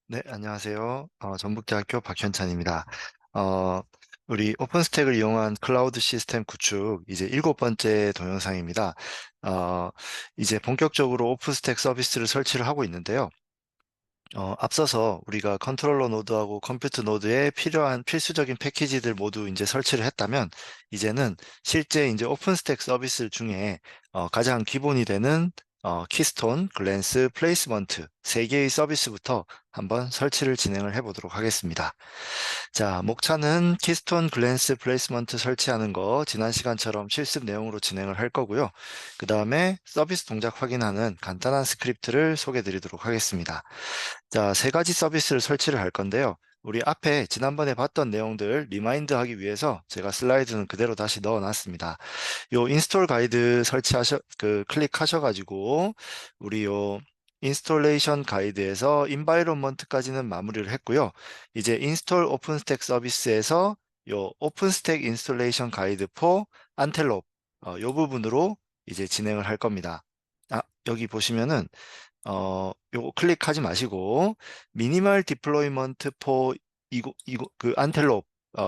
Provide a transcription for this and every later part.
네, 안녕하세요. 전북대학교 박현찬입니다. 어, 우리 오픈스택을 이용한 클라우드 시스템 구축, 이제 7번째 동영상입니다. 어, 이제 본격적으로 오픈스택 서비스를 설치를 하고 있는데요. 앞서서 우리가 컨트롤러 노드하고 컴퓨터 노드에 필요한 필수적인 패키지들 모두 이제 설치를 했다면, 이제는 실제 이제 오픈스택 서비스 중에 가장 기본이 되는 키스톤, 글랜스, 플레이스먼트 세 개의 서비스부터 한번 설치를 진행을 해 보도록 하겠습니다. 자, 목차는 키스톤, 글랜스, 플레이스먼트 설치하는 거 지난 시간처럼 실습 내용으로 진행을 할 거고요. 그 다음에 서비스 동작 확인하는 간단한 스크립트를 소개해 드리도록 하겠습니다. 자, 세 가지 서비스를 설치를 할 건데요. 우리 앞에 지난번에 봤던 내용들 리마인드 하기 위해서 제가 슬라이드는 그대로 다시 넣어 놨습니다. 요 인스톨 가이드 클릭하셔가지고 우리 요 인스톨레이션 가이드에서 인바이론먼트까지는 마무리를 했고요. 이제 인스톨 오픈스택 서비스에서 요 오픈스택 인스톨레이션 가이드 포 안텔롭 요 부분으로 이제 진행을 할 겁니다. 여기 보시면은 요거 클릭하지 마시고 미니멀 디플로이먼트 포 그 안텔롭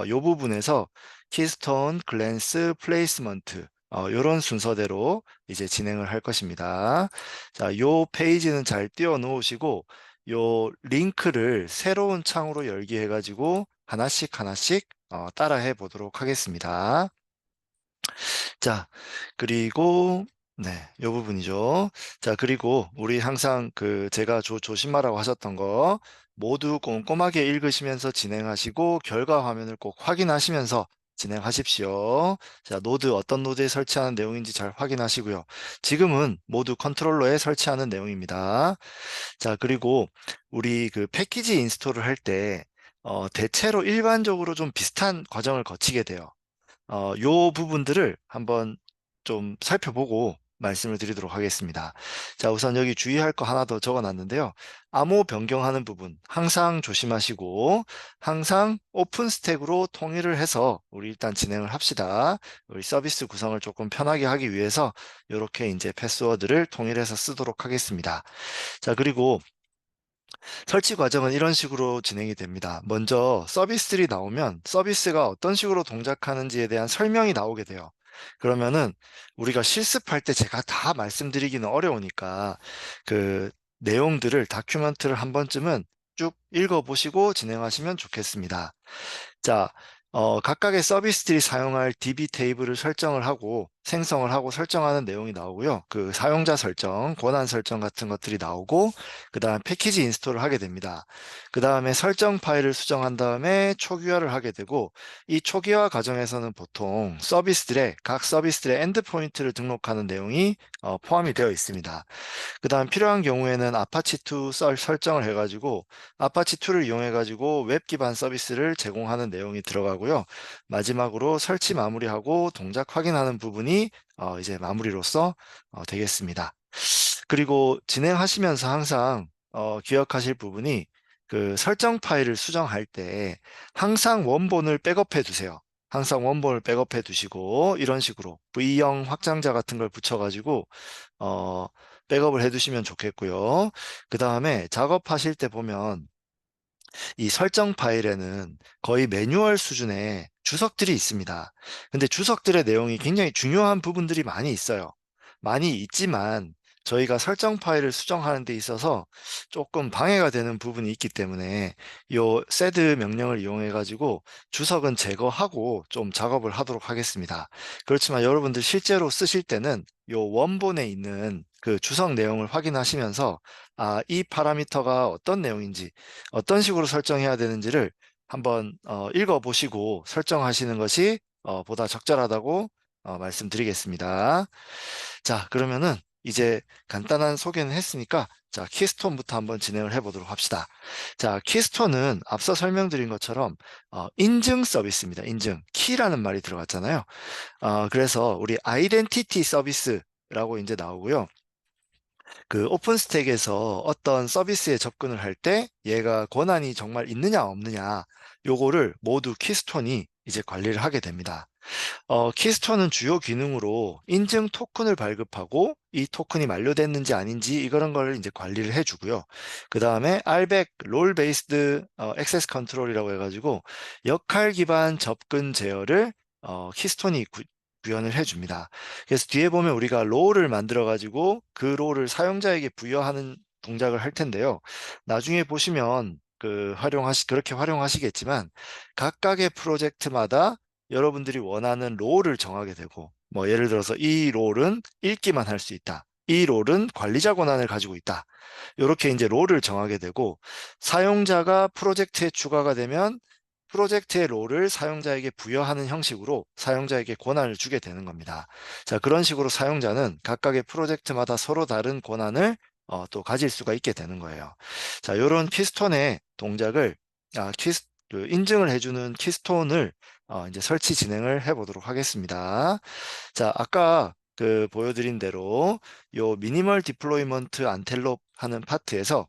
요 부분에서 키스톤, 글랜스, 플레이스먼트 요런 순서대로 이제 진행을 할 것입니다. 자, 요 페이지는 잘 띄워 놓으시고 요 링크를 새로운 창으로 열기 해가지고 하나씩 하나씩 따라해 보도록 하겠습니다. 자, 그리고 네, 요 부분이죠. 자, 그리고 우리 항상 그 제가 조심하라고 하셨던 거 모두 꼼꼼하게 읽으시면서 진행하시고 결과 화면을 꼭 확인하시면서 진행하십시오. 자, 어떤 노드에 설치하는 내용인지 잘 확인하시고요. 지금은 모두 컨트롤러에 설치하는 내용입니다. 자, 그리고 우리 그 패키지 인스톨을 할 때 대체로 일반적으로 좀 비슷한 과정을 거치게 돼요. 요 부분들을 한번 좀 살펴보고 말씀을 드리도록 하겠습니다. 자, 우선 여기 주의할 거 하나 더 적어 놨는데요. 암호 변경하는 부분 항상 조심하시고 항상 오픈 스택으로 통일을 해서 우리 일단 진행을 합시다. 우리 서비스 구성을 조금 편하게 하기 위해서 이렇게 이제 패스워드를 통일해서 쓰도록 하겠습니다. 자, 그리고 설치 과정은 이런 식으로 진행이 됩니다. 먼저 서비스들이 나오면 서비스가 어떤 식으로 동작하는지에 대한 설명이 나오게 돼요. 그러면은 우리가 실습할 때 제가 다 말씀드리기는 어려우니까 그 내용들을 다큐멘트를 한 번쯤은 쭉 읽어보시고 진행하시면 좋겠습니다. 자, 각각의 서비스들이 사용할 DB 테이블을 설정을 하고 생성을 하고 설정하는 내용이 나오고요. 그 사용자 설정, 권한 설정 같은 것들이 나오고 그 다음 패키지 인스톨을 하게 됩니다. 그 다음에 설정 파일을 수정한 다음에 초기화를 하게 되고 이 초기화 과정에서는 보통 각 서비스들의 엔드포인트를 등록하는 내용이 포함이 되어 있습니다. 그 다음 필요한 경우에는 아파치2 설정을 해가지고 아파치2를 이용해가지고 웹 기반 서비스를 제공하는 내용이 들어가고요. 마지막으로 설치 마무리하고 동작 확인하는 부분이 이제 마무리로서 되겠습니다. 그리고 진행하시면서 항상 기억하실 부분이 그 설정 파일을 수정할 때 항상 원본을 백업해 두세요. 항상 원본을 백업해 두시고 이런 식으로 V형 확장자 같은 걸 붙여가지고 어, 백업을 해두시면 좋겠고요. 그 다음에 작업하실 때 보면 이 설정 파일에는 거의 매뉴얼 수준의 주석들이 있습니다. 근데 주석들의 내용이 굉장히 중요한 부분들이 많이 있어요. 많이 있지만 저희가 설정 파일을 수정하는 데 있어서 조금 방해가 되는 부분이 있기 때문에 요 sed 명령을 이용해 가지고 주석은 제거하고 좀 작업을 하도록 하겠습니다. 그렇지만 여러분들 실제로 쓰실 때는 요 원본에 있는 그 주석 내용을 확인하시면서 이 파라미터가 어떤 내용인지 어떤 식으로 설정해야 되는지를 한번 읽어보시고 설정하시는 것이 보다 적절하다고 말씀드리겠습니다. 자, 그러면은 이제 간단한 소개는 했으니까 자, 키스톤부터 한번 진행을 해보도록 합시다. 자, 키스톤은 앞서 설명드린 것처럼 인증 서비스입니다. 인증. 키라는 말이 들어갔잖아요. 그래서 우리 아이덴티티 서비스라고 이제 나오고요. 그 오픈스택에서 어떤 서비스에 접근을 할 때 얘가 권한이 정말 있느냐 없느냐 요거를 모두 키스톤이 이제 관리를 하게 됩니다. 키스톤은 주요 기능으로 인증 토큰을 발급하고 이 토큰이 만료됐는지 아닌지 이런 걸 이제 관리를 해주고요. 그 다음에 RBAC, 롤 베이스드 액세스 컨트롤이라고 해가지고 역할 기반 접근 제어를 키스톤이 구현을 해줍니다. 그래서 뒤에 보면 우리가 롤을 만들어 가지고 그 롤을 사용자에게 부여하는 동작을 할 텐데요. 나중에 보시면 그렇게 활용하시겠지만 각각의 프로젝트마다 여러분들이 원하는 롤을 정하게 되고, 뭐 예를 들어서 이 롤은 읽기만 할 수 있다. 이 롤은 관리자 권한을 가지고 있다. 이렇게 이제 롤을 정하게 되고, 사용자가 프로젝트에 추가가 되면 프로젝트의 롤을 사용자에게 부여하는 형식으로 사용자에게 권한을 주게 되는 겁니다. 자, 그런 식으로 사용자는 각각의 프로젝트마다 서로 다른 권한을 또 가질 수가 있게 되는 거예요. 자, 이런 키스톤의 동작을 인증을 해주는 키스톤을 이제 설치 진행을 해 보도록 하겠습니다. 자, 아까 보여드린 대로 요 미니멀 디플로이먼트 안텔롭 하는 파트에서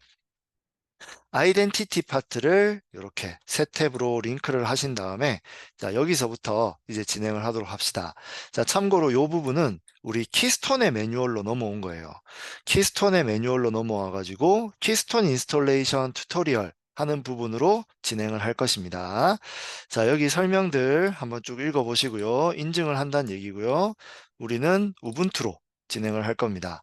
아이덴티티 파트를 이렇게 세 탭으로 링크를 하신 다음에 자, 여기서부터 이제 진행을 하도록 합시다. 자, 참고로 이 부분은 우리 키스톤의 매뉴얼로 넘어온 거예요. 키스톤의 매뉴얼로 넘어와 가지고 키스톤 인스톨레이션 튜토리얼 하는 부분으로 진행을 할 것입니다. 자, 여기 설명들 한번 쭉 읽어 보시고요. 인증을 한다는 얘기고요. 우리는 우분투로 진행을 할 겁니다.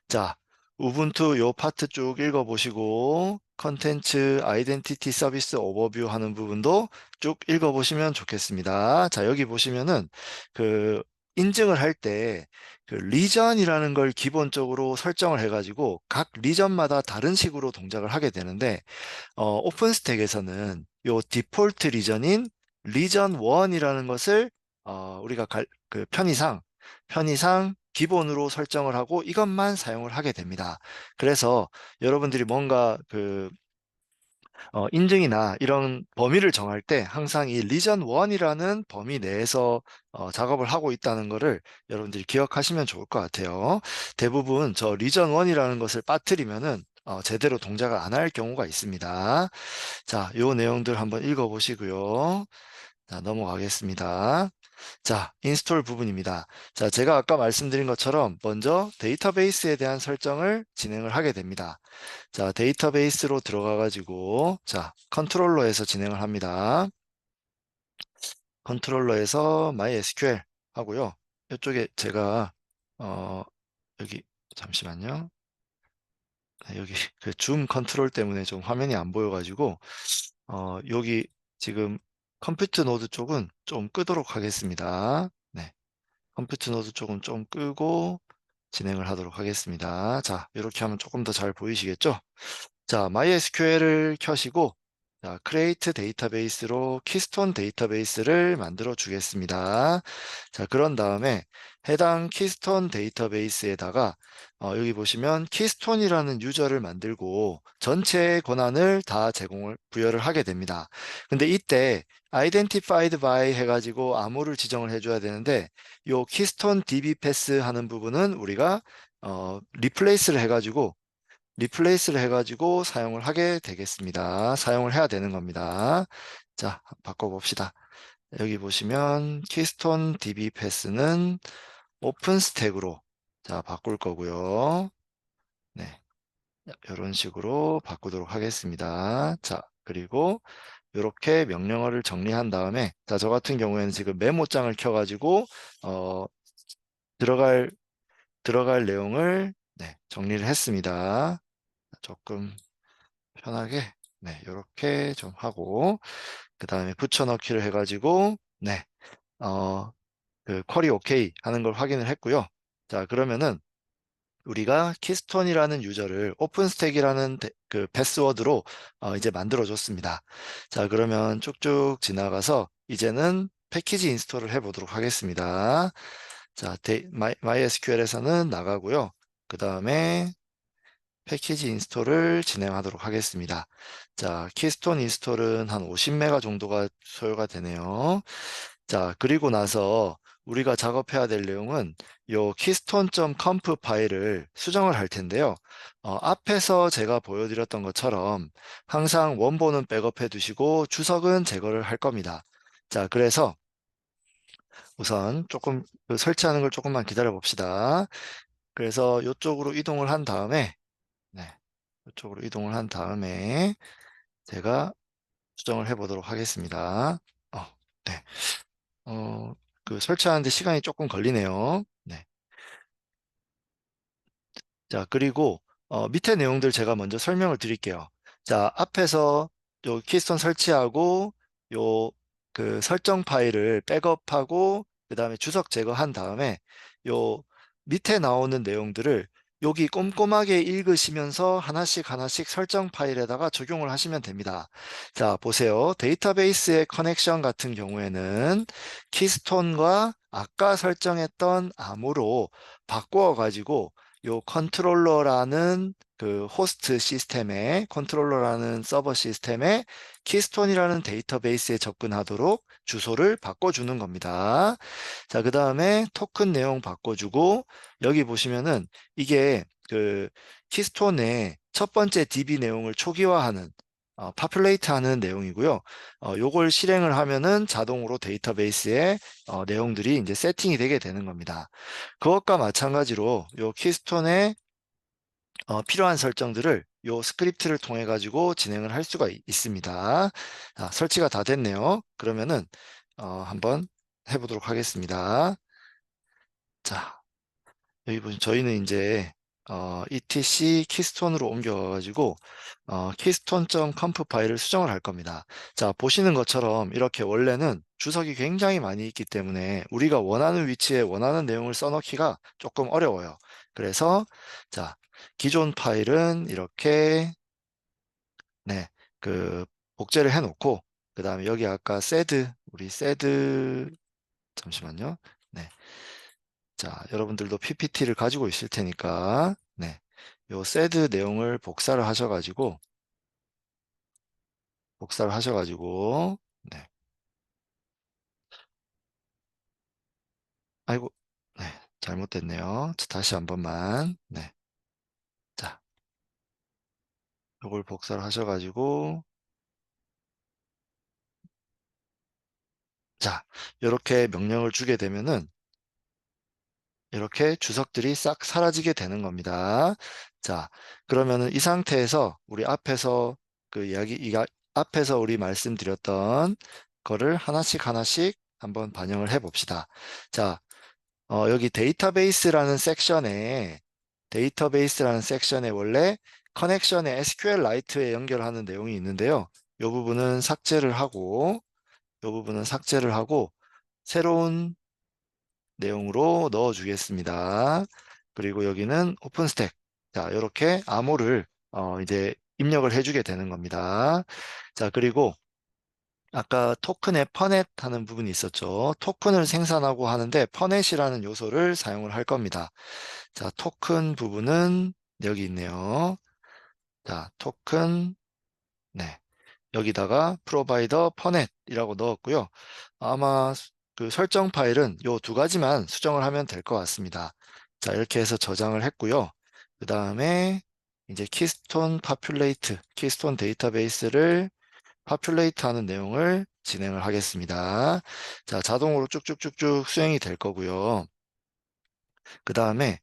자, 우분투 요 파트 쭉 읽어보시고 컨텐츠 아이덴티티 서비스 오버뷰 하는 부분도 쭉 읽어보시면 좋겠습니다. 자, 여기 보시면은 인증을 할 때 리전이라는 걸 기본적으로 설정을 해가지고 각 리전마다 다른 식으로 동작을 하게 되는데 오픈스택에서는 요 디폴트 리전인 리전 1이라는 것을 우리가 편의상 기본으로 설정을 하고 이것만 사용을 하게 됩니다. 그래서 여러분들이 뭔가 인증이나 이런 범위를 정할 때 항상 이 리전 1이라는 범위 내에서 작업을 하고 있다는 것을 여러분들이 기억하시면 좋을 것 같아요. 대부분 저 리전 1이라는 것을 빠뜨리면은 제대로 동작을 안 할 경우가 있습니다. 자, 요 내용들 한번 읽어보시고요. 자, 넘어가겠습니다. 자, 인스톨 부분입니다. 자, 제가 아까 말씀드린 것처럼 먼저 데이터베이스에 대한 설정을 진행을 하게 됩니다. 자, 데이터베이스로 들어가 가지고 자, 컨트롤러에서 진행을 합니다. 컨트롤러에서 MySQL 하고요. 이쪽에 제가 여기 잠시만요. 네, 여기 줌 컨트롤 때문에 좀 화면이 안 보여 가지고 여기 지금 컴퓨트 노드 쪽은 좀 끄도록 하겠습니다. 네. 컴퓨트 노드 쪽은 좀 끄고 진행을 하도록 하겠습니다. 자, 이렇게 하면 조금 더 잘 보이시겠죠? 자, MySQL을 켜시고 자, create 데이터베이스로 키스톤 데이터베이스를 만들어 주겠습니다. 자, 그런 다음에 해당 키스톤 데이터베이스에다가 여기 보시면 키스톤이라는 유저를 만들고 전체의 권한을 다 부여를 하게 됩니다. 근데 이때 identified by 해가지고 암호를 지정을 해줘야 되는데 요 키스톤 DB 패스 하는 부분은 우리가 리플레이스를 해가지고 사용을 하게 되겠습니다. 사용을 해야 되는 겁니다. 자, 바꿔봅시다. 여기 보시면 키스톤 DB 패스는 오픈 스택으로 자, 바꿀 거고요. 네. 이런 식으로 바꾸도록 하겠습니다. 자, 그리고 이렇게 명령어를 정리한 다음에 자, 저 같은 경우에는 지금 메모장을 켜가지고 들어갈 내용을 네, 정리를 했습니다. 조금 편하게 네, 이렇게 좀 하고 그 다음에 붙여넣기를 해가지고 네, 쿼리 오케이 하는 걸 확인을 했고요. 자, 그러면은 우리가 키스톤이라는 유저를 오픈스택이라는 패스워드로 이제 만들어 줬습니다. 자, 그러면 쭉쭉 지나가서 이제는 패키지 인스톨을 해 보도록 하겠습니다. 자, MySQL에서는 나가고요. 그 다음에 패키지 인스톨을 진행하도록 하겠습니다. 자, 키스톤 인스톨은 한 50메가 정도가 소요가 되네요. 자, 그리고 나서 우리가 작업해야 될 내용은 요 keystone.conf 파일을 수정을 할 텐데요. 앞에서 제가 보여드렸던 것처럼 항상 원본은 백업해 두시고 주석은 제거를 할 겁니다. 자, 그래서 우선 조금 설치하는 걸 조금만 기다려 봅시다. 그래서 이쪽으로 이동을 한 다음에, 네, 이쪽으로 이동을 한 다음에 제가 수정을 해 보도록 하겠습니다. 어, 네. 어, 설치하는데 시간이 조금 걸리네요. 네. 자, 그리고 밑에 내용들 제가 먼저 설명을 드릴게요. 자, 앞에서 요 키스톤 설치하고 요 설정 파일을 백업하고 그다음에 주석 제거한 다음에 요 밑에 나오는 내용들을 여기 꼼꼼하게 읽으시면서 하나씩 하나씩 설정 파일에다가 적용을 하시면 됩니다. 자, 보세요. 데이터베이스의 커넥션 같은 경우에는 키스톤과 아까 설정했던 암호로 바꾸어 가지고 요 컨트롤러라는 호스트 시스템에 컨트롤러라는 서버 시스템에 키스톤이라는 데이터베이스에 접근하도록 주소를 바꿔주는 겁니다. 자, 그 다음에 토큰 내용 바꿔주고 여기 보시면은 이게 키스톤의 첫 번째 DB 내용을 초기화하는 파퓰레이트 하는 내용이고요. 요걸 실행을 하면은 자동으로 데이터베이스에 내용들이 이제 세팅이 되게 되는 겁니다. 그것과 마찬가지로 요 키스톤에 필요한 설정들을 요 스크립트를 통해 가지고 진행을 할 수가 있습니다. 자, 설치가 다 됐네요. 그러면은 한번 해보도록 하겠습니다. 자, 여기 보시면 저희는 이제 etc 키스톤으로 옮겨가지고 keystone.conf 파일을 수정을 할 겁니다. 자, 보시는 것처럼 이렇게 원래는 주석이 굉장히 많이 있기 때문에 우리가 원하는 위치에 원하는 내용을 써넣기가 조금 어려워요. 그래서 자, 기존 파일은 이렇게 네, 그 복제를 해놓고 그 다음에 여기 아까 우리 sed 잠시만요. 네. 자, 여러분들도 PPT를 가지고 있을 테니까, 네. 요 세드 내용을 복사를 하셔가지고, 네. 아이고, 네. 잘못됐네요. 자, 다시 한 번만, 네. 자, 요걸 복사를 하셔가지고, 자, 이렇게 명령을 주게 되면은, 이렇게 주석들이 싹 사라지게 되는 겁니다. 자, 그러면은 이 상태에서 우리 앞에서 앞에서 우리 말씀드렸던 거를 하나씩 하나씩 한번 반영을 해 봅시다. 자, 여기 데이터베이스라는 섹션에 원래 커넥션에 SQLite에 연결하는 내용이 있는데요. 이 부분은 삭제를 하고, 이 부분은 삭제를 하고, 새로운 내용으로 넣어 주겠습니다. 그리고 여기는 오픈스택. 자, 이렇게 암호를 이제 입력을 해주게 되는 겁니다. 자, 그리고 아까 토큰에 퍼넷 하는 부분이 있었죠. 토큰을 생산하고 하는데 퍼넷이라는 요소를 사용을 할 겁니다. 자, 토큰 부분은 여기 있네요. 자, 토큰, 네. 여기다가 프로바이더 퍼넷이라고 넣었고요. 아마 설정 파일은 요 두 가지만 수정을 하면 될 것 같습니다. 자, 이렇게 해서 저장을 했고요. 그 다음에 이제 키스톤 데이터베이스를 파퓰레이트 하는 내용을 진행을 하겠습니다. 자, 자동으로 쭉쭉쭉쭉 수행이 될 거고요. 그 다음에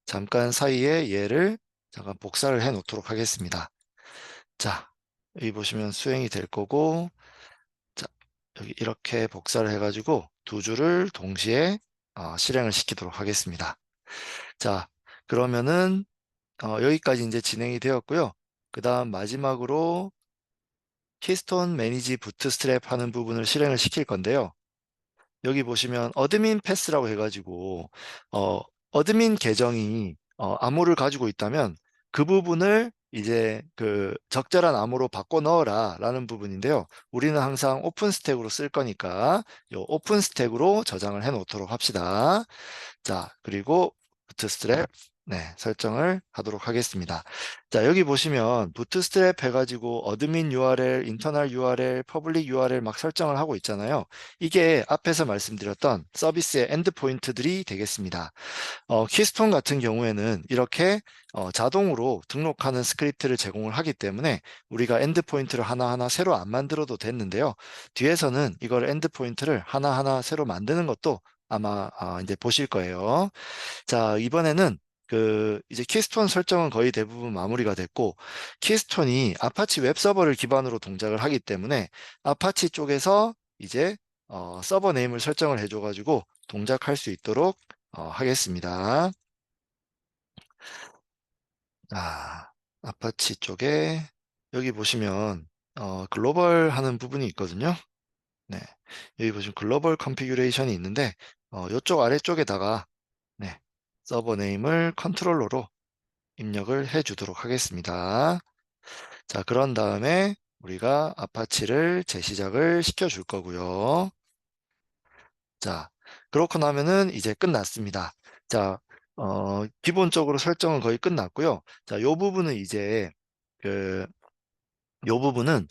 잠깐 사이에 얘를 잠깐 복사를 해 놓도록 하겠습니다. 자, 여기 보시면 수행이 될 거고, 자, 여기 이렇게 복사를 해가지고 두 줄을 동시에 실행을 시키도록 하겠습니다. 자, 그러면은 여기까지 이제 진행이 되었고요. 그 다음 마지막으로 키스톤 매니지 부트스트랩 하는 부분을 실행을 시킬 건데요. 여기 보시면 어드민 패스라고 해가지고 어드민 계정이 암호를 가지고 있다면 그 부분을 이제 적절한 암호로 바꿔 넣어라 라는 부분인데요. 우리는 항상 오픈 스택으로 쓸 거니까 요 오픈 스택으로 저장을 해 놓도록 합시다. 자, 그리고 부트스트랩 네, 설정을 하도록 하겠습니다. 자, 여기 보시면 부트스트랩 해가지고 어드민 URL, 인터널 URL, 퍼블릭 URL 막 설정을 하고 있잖아요. 이게 앞에서 말씀드렸던 서비스의 엔드포인트들이 되겠습니다. 키스톤 같은 경우에는 이렇게 자동으로 등록하는 스크립트를 제공을 하기 때문에 우리가 엔드포인트를 하나하나 새로 안 만들어도 됐는데요. 뒤에서는 이걸 엔드포인트를 하나하나 새로 만드는 것도 아마 이제 보실 거예요. 자, 이번에는 이제 키스톤 설정은 거의 대부분 마무리가 됐고, 키스톤이 아파치 웹서버를 기반으로 동작을 하기 때문에 아파치 쪽에서 이제 서버 네임을 설정을 해줘가지고 동작할 수 있도록 하겠습니다. 자, 아파치 쪽에 여기 보시면 글로벌 하는 부분이 있거든요. 네, 여기 보시면 글로벌 컨피규레이션이 있는데 이쪽 아래쪽에다가 네, 서버 네임을 컨트롤러로 입력을 해 주도록 하겠습니다. 자, 그런 다음에 우리가 아파치를 재시작을 시켜 줄 거고요. 자, 그렇고 나면은 이제 끝났습니다. 자, 기본적으로 설정은 거의 끝났고요. 자, 요 부분은 이제 그, 요 부분은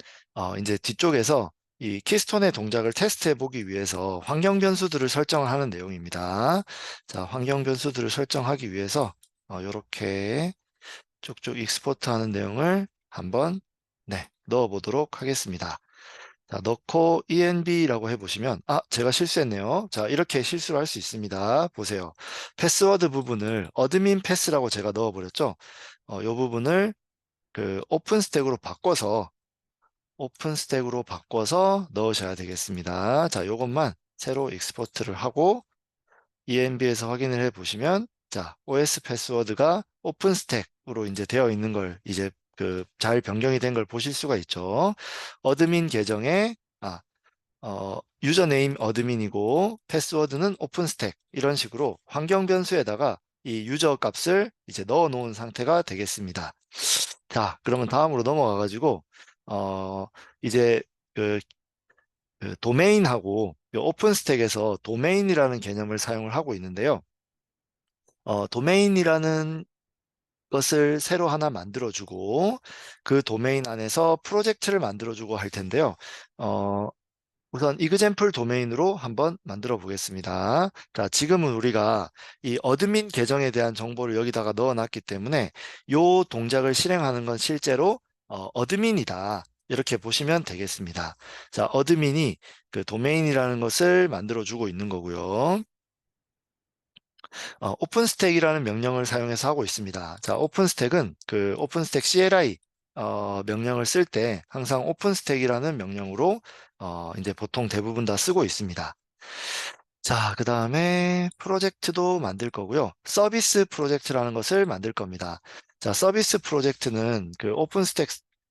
이제 뒤쪽에서 이 키스톤의 동작을 테스트해 보기 위해서 환경 변수들을 설정을 하는 내용입니다. 자, 환경 변수들을 설정하기 위해서 이렇게 쭉쭉 익스포트 하는 내용을 한번 네, 넣어 보도록 하겠습니다. 자, 넣고 env라고 해보시면 제가 실수했네요. 자, 이렇게 실수를 할 수 있습니다. 보세요. 패스워드 부분을 어드민 패스라고 제가 넣어버렸죠. 이 부분을 오픈스택으로 바꿔서 넣으셔야 되겠습니다. 자, 요것만 새로 익스포트를 하고 env에서 확인을 해 보시면 자, OS 패스워드가 오픈스택으로 이제 되어 있는 걸 이제 잘 변경이 된 걸 보실 수가 있죠. 어드민 계정에 유저네임 어드민이고 패스워드는 오픈스택 이런 식으로 환경 변수에다가 이 유저 값을 이제 넣어 놓은 상태가 되겠습니다. 자, 그러면 다음으로 넘어가 가지고 이제 그 도메인하고 오픈스택에서 도메인이라는 개념을 사용을 하고 있는데요. 도메인이라는 것을 새로 하나 만들어주고 그 도메인 안에서 프로젝트를 만들어주고 할 텐데요. 어, 우선 example 도메인으로 한번 만들어 보겠습니다. 자, 지금은 우리가 이 어드민 계정에 대한 정보를 여기다가 넣어놨기 때문에 이 동작을 실행하는 건 실제로 어드민이다. 이렇게 보시면 되겠습니다. 자, 어드민이 그 도메인이라는 것을 만들어주고 있는 거고요. 오픈스택이라는 명령을 사용해서 하고 있습니다. 자, 오픈스택은 그 오픈스택 CLI 명령을 쓸 때 항상 오픈스택이라는 명령으로 이제 보통 대부분 다 쓰고 있습니다. 자, 그 다음에 프로젝트도 만들 거고요. 서비스 프로젝트라는 것을 만들 겁니다. 자, 서비스 프로젝트는 그 오픈스택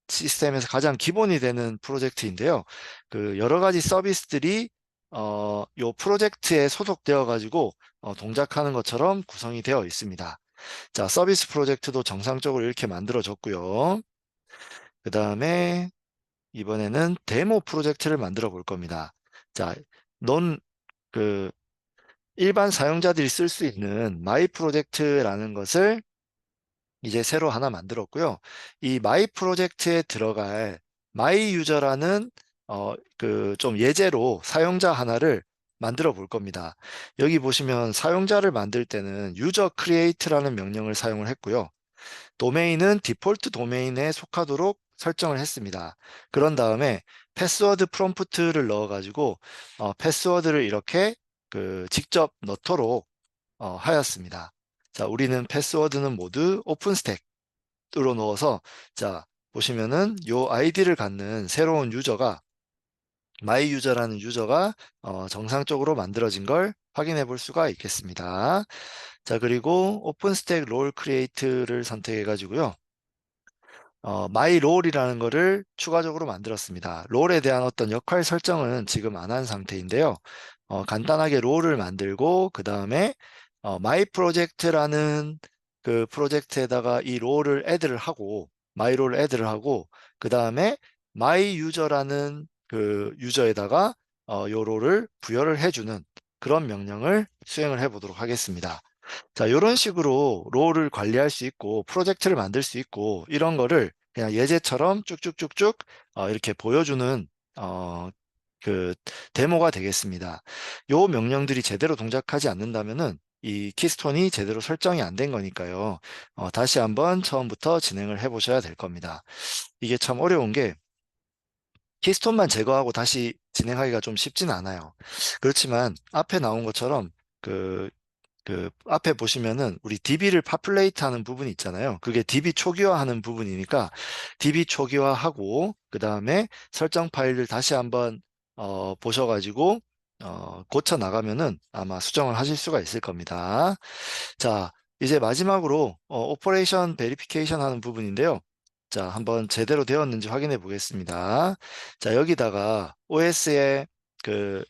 시스템에서 가장 기본이 되는 프로젝트인데요. 그 여러 가지 서비스들이 요 프로젝트에 소속되어 가지고 동작하는 것처럼 구성이 되어 있습니다. 자, 서비스 프로젝트도 정상적으로 이렇게 만들어졌고요. 그 다음에 이번에는 데모 프로젝트를 만들어 볼 겁니다. 자, 넌 그 일반 사용자들이 쓸 수 있는 마이 프로젝트라는 것을 이제 새로 하나 만들었고요. 이 마이 프로젝트에 들어갈 마이 유저라는 좀 예제로 사용자 하나를 만들어 볼 겁니다. 여기 보시면 사용자를 만들 때는 유저 크리에이트라는 명령을 사용을 했고요. 도메인은 디폴트 도메인에 속하도록 설정을 했습니다. 그런 다음에 패스워드 프롬프트를 넣어가지고 패스워드를 이렇게 직접 넣도록 하였습니다. 자, 우리는 패스워드는 모두 오픈스택으로 넣어서 자, 보시면은 요 아이디를 갖는 새로운 유저가 마이 유저라는 유저가 정상적으로 만들어진 걸 확인해 볼 수가 있겠습니다. 자, 그리고 오픈스택 롤 크리에이트를 선택해 가지고요. 마이 롤이라는 거를 추가적으로 만들었습니다. 롤에 대한 어떤 역할 설정은 지금 안 한 상태인데요. 간단하게 롤을 만들고 그 다음에 마이 프로젝트라는 그 프로젝트에다가 이 롤을 애드를 하고 마이 롤을 애드를 하고 그 다음에 마이 유저라는 그 유저에다가 요 롤을 부여를 해주는 그런 명령을 수행을 해 보도록 하겠습니다. 자, 이런 식으로 롤을 관리할 수 있고 프로젝트를 만들 수 있고 이런 거를 그냥 예제처럼 쭉쭉쭉쭉 이렇게 보여주는 어, 그 데모가 되겠습니다. 요 명령들이 제대로 동작하지 않는다면은 이 키스톤이 제대로 설정이 안 된 거니까요. 다시 한번 처음부터 진행을 해 보셔야 될 겁니다. 이게 참 어려운 게 키스톤만 제거하고 다시 진행하기가 좀 쉽진 않아요. 그렇지만 앞에 나온 것처럼 그 앞에 보시면은 우리 DB를 파퓰레이트 하는 부분이 있잖아요. 그게 DB 초기화하는 부분이니까 DB 초기화하고 그 다음에 설정 파일을 다시 한번 보셔가지고 고쳐 나가면은 아마 수정을 하실 수가 있을 겁니다. 자, 이제 마지막으로 오퍼레이션 베리피케이션 하는 부분인데요. 자, 한번 제대로 되었는지 확인해 보겠습니다. 자, 여기다가 OS의 그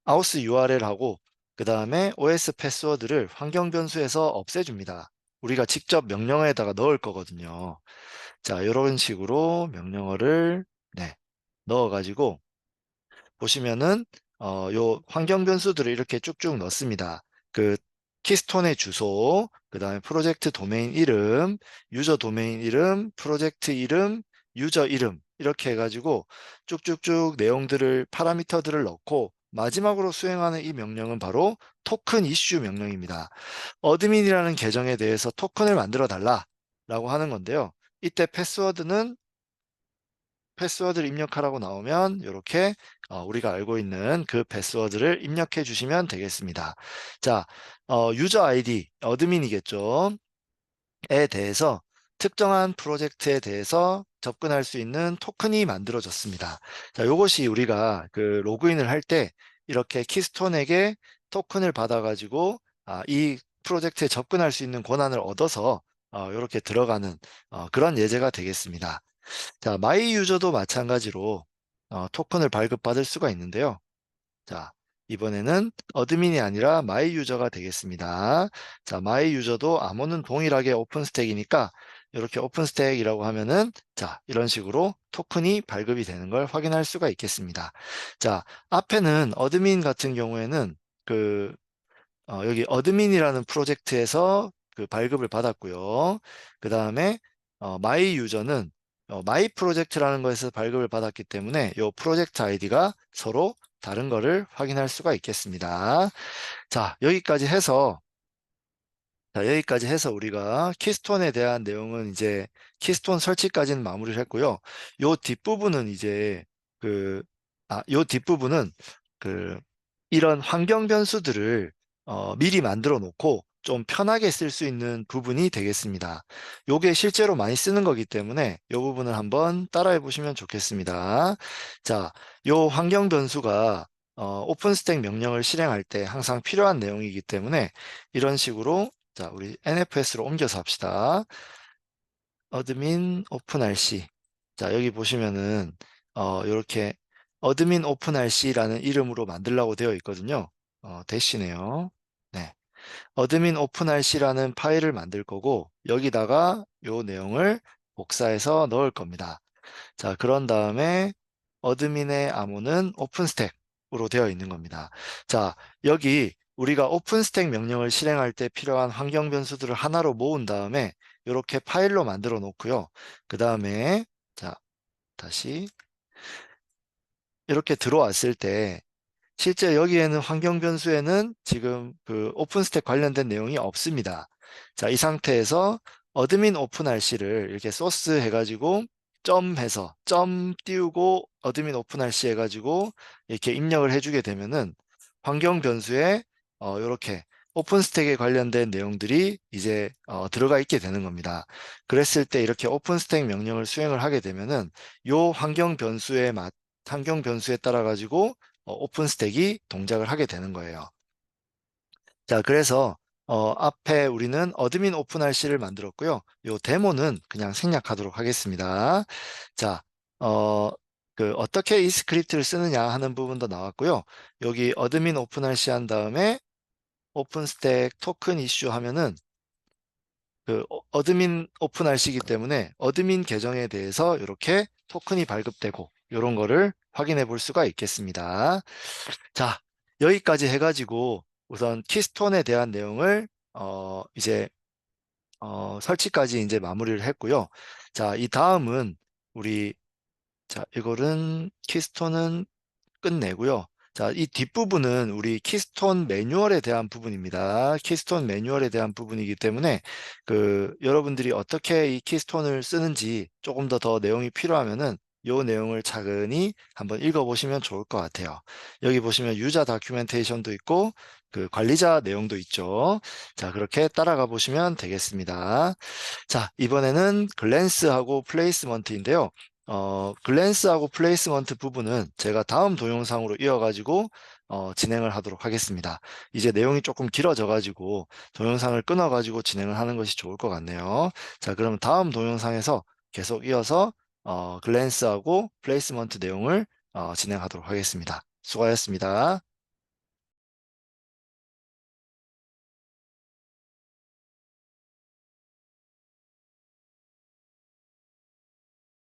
아우스 URL하고 그 다음에 OS 패스워드를 환경 변수에서 없애줍니다. 우리가 직접 명령어에다가 넣을 거거든요. 자, 이런 식으로 명령어를 네, 넣어가지고 보시면은 요 환경 변수들을 이렇게 쭉쭉 넣습니다. 그 키스톤의 주소, 그 다음에 프로젝트 도메인 이름, 유저 도메인 이름, 프로젝트 이름, 유저 이름 이렇게 해가지고 쭉쭉쭉 내용들을 파라미터들을 넣고 마지막으로 수행하는 이 명령은 바로 토큰 이슈 명령입니다. 어드민이라는 계정에 대해서 토큰을 만들어 달라 라고 하는 건데요. 이때 패스워드를 입력하라고 나오면 이렇게 우리가 알고 있는 그 패스워드를 입력해 주시면 되겠습니다. 자, 유저 아이디, 어드민이겠죠. 에 대해서 특정한 프로젝트에 대해서 접근할 수 있는 토큰이 만들어졌습니다. 자, 이것이 우리가 그 로그인을 할 때 이렇게 키스톤에게 토큰을 받아가지고 이 프로젝트에 접근할 수 있는 권한을 얻어서 이렇게 들어가는 그런 예제가 되겠습니다. 자, 마이 유저도 마찬가지로 토큰을 발급받을 수가 있는데요. 자, 이번에는 어드민이 아니라 마이 유저가 되겠습니다. 자, 마이 유저도 암호는 동일하게 오픈 스택이니까 이렇게 오픈 스택이라고 하면은 자, 이런 식으로 토큰이 발급이 되는 걸 확인할 수가 있겠습니다. 자, 앞에는 어드민 같은 경우에는 그 여기 어드민이라는 프로젝트에서 그 발급을 받았고요. 그 다음에 마이 유저는 마이 프로젝트라는 것에서 발급을 받았기 때문에 이 프로젝트 아이디가 서로 다른 거를 확인할 수가 있겠습니다. 자, 여기까지 해서 우리가 키스톤에 대한 내용은 이제 키스톤 설치까지는 마무리를 했고요. 요 뒷부분은 이제 그, 요 뒷부분은 그, 이런 환경 변수들을 미리 만들어 놓고 좀 편하게 쓸 수 있는 부분이 되겠습니다. 요게 실제로 많이 쓰는 거기 때문에 요 부분을 한번 따라해 보시면 좋겠습니다. 자, 요 환경 변수가 오픈 스택 명령을 실행할 때 항상 필요한 내용이기 때문에 이런 식으로 자, 우리 NFS로 옮겨서 합시다. 어드민 오픈 RC. 자, 여기 보시면은 이렇게 어드민 오픈 RC라는 이름으로 만들라고 되어 있거든요. 대시네요. 네. 어드민 오픈 RC라는 파일을 만들 거고 여기다가 요 내용을 복사해서 넣을 겁니다. 자, 그런 다음에 어드민의 암호는 오픈스택으로 되어 있는 겁니다. 자, 여기 우리가 오픈스택 명령을 실행할 때 필요한 환경 변수들을 하나로 모은 다음에 이렇게 파일로 만들어 놓고요. 그 다음에 자, 다시 이렇게 들어왔을 때 실제 여기에는 환경 변수에는 지금 그 오픈스택 관련된 내용이 없습니다. 자, 이 상태에서 어드민 오픈 RC를 이렇게 소스 해가지고 점 해서 점 띄우고 어드민 오픈 RC 해가지고 이렇게 입력을 해주게 되면은 환경 변수에 이렇게 오픈스택에 관련된 내용들이 이제 들어가 있게 되는 겁니다. 그랬을 때 이렇게 오픈스택 명령을 수행을 하게 되면은 요 환경 변수에 따라 가지고 오픈 스택이 동작을 하게 되는 거예요. 자, 그래서 앞에 우리는 어드민 오픈 RC를 만들었고요. 요 데모는 그냥 생략하도록 하겠습니다. 자, 어, 어떻게 이 스크립트를 쓰느냐 하는 부분도 나왔고요. 여기 어드민 오픈 RC 한 다음에 오픈 스택 토큰 이슈 하면은 어드민 오픈 RC이기 때문에 어드민 계정에 대해서 이렇게 토큰이 발급되고 이런 거를 확인해 볼 수가 있겠습니다. 자, 여기까지 해가지고 우선 키스톤에 대한 내용을 이제 설치까지 이제 마무리를 했고요. 자, 이 다음은 우리 자, 이거는 키스톤은 끝내고요. 자, 이 뒷부분은 우리 키스톤 매뉴얼에 대한 부분입니다. 키스톤 매뉴얼에 대한 부분이기 때문에 여러분들이 어떻게 이 키스톤을 쓰는지 조금 더 내용이 필요하면은 이 내용을 차근히 한번 읽어보시면 좋을 것 같아요. 여기 보시면 유저 다큐멘테이션도 있고 관리자 내용도 있죠. 자, 그렇게 따라가 보시면 되겠습니다. 자, 이번에는 글랜스하고 플레이스먼트인데요. 글랜스하고 플레이스먼트 부분은 제가 다음 동영상으로 이어가지고 진행을 하도록 하겠습니다. 이제 내용이 조금 길어져가지고 동영상을 끊어가지고 진행을 하는 것이 좋을 것 같네요. 자, 그럼 다음 동영상에서 계속 이어서 글랜스하고 플레이스먼트 내용을 진행하도록 하겠습니다. 수고하셨습니다.